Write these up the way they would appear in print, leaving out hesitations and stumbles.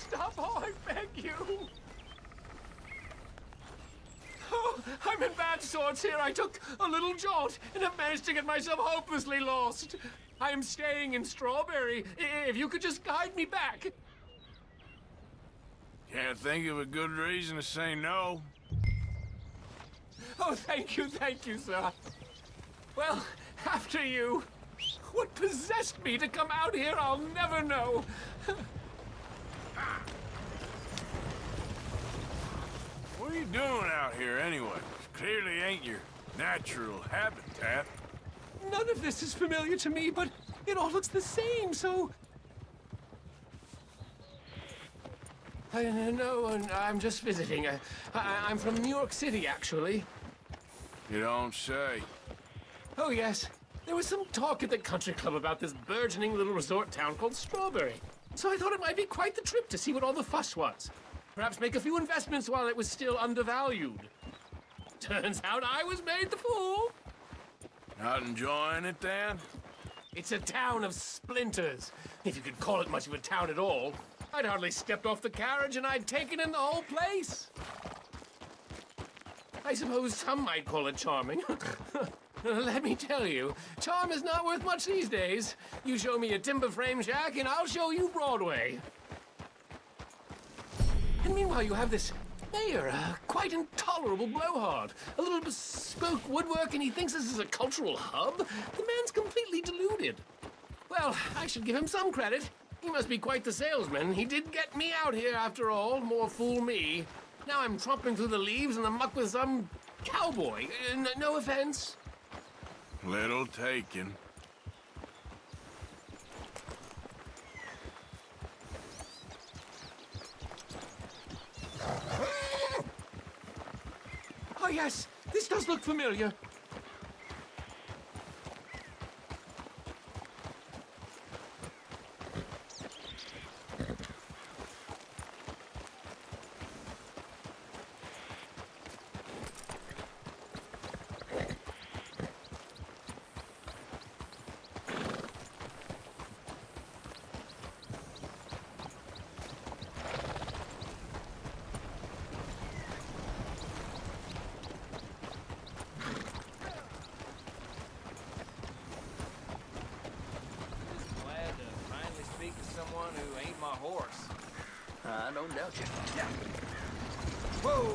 stop! Oh, I beg you! Oh, I'm in bad sorts here. I took a little jaunt and have managed to get myself hopelessly lost. I am staying in Strawberry. If you could just guide me back. Can't think of a good reason to say no. Oh, thank you, sir. Well, after you. What possessed me to come out here, I'll never know. What are you doing out here anyway? Clearly ain't your natural habitat. None of this is familiar to me, but it all looks the same, so... No, I'm just visiting. I'm from New York City, actually. You don't say. Oh, yes. There was some talk at the country club about this burgeoning little resort town called Strawberry. So I thought it might be quite the trip to see what all the fuss was. Perhaps make a few investments while it was still undervalued. Turns out I was made the fool. Not enjoying it, then? It's a town of splinters, if you could call it much of a town at all. I'd hardly stepped off the carriage and I'd taken in the whole place. I suppose some might call it charming. Let me tell you, charm is not worth much these days. You show me a timber frame shack and I'll show you Broadway. And meanwhile you have this mayor, a quite intolerable blowhard. A little bespoke woodwork and he thinks this is a cultural hub? The man's completely deluded. Well, I should give him some credit. He must be quite the salesman. He did get me out here after all, more fool me. Now I'm tromping through the leaves in the muck with some cowboy. No offense. Little taken. Oh, yes. This does look familiar. Someone who ain't my horse. I don't doubt you. Yeah. Whoa!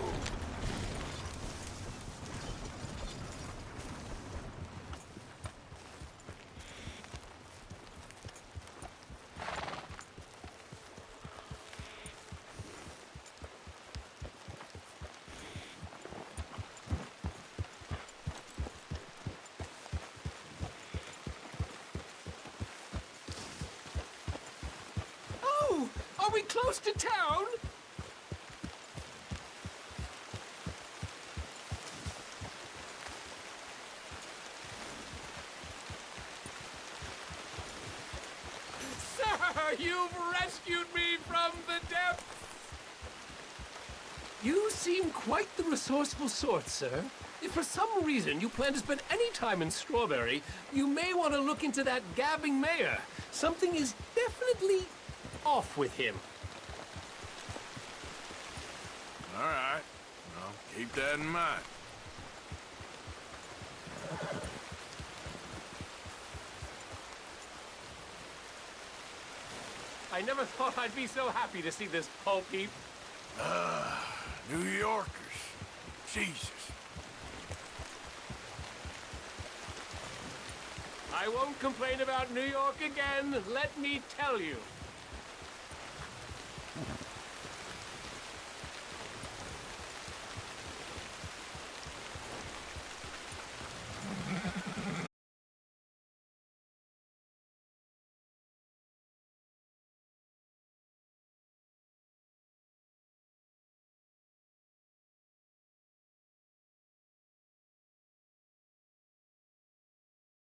Are we close to town? Sir, you've rescued me from the depths! You seem quite the resourceful sort, sir. If for some reason you plan to spend any time in Strawberry, you may want to look into that gabbing mayor. Something is definitely off with him. All right. I'll keep that in mind. I never thought I'd be so happy to see this pulp heap. New Yorkers. Jesus. I won't complain about New York again, let me tell you.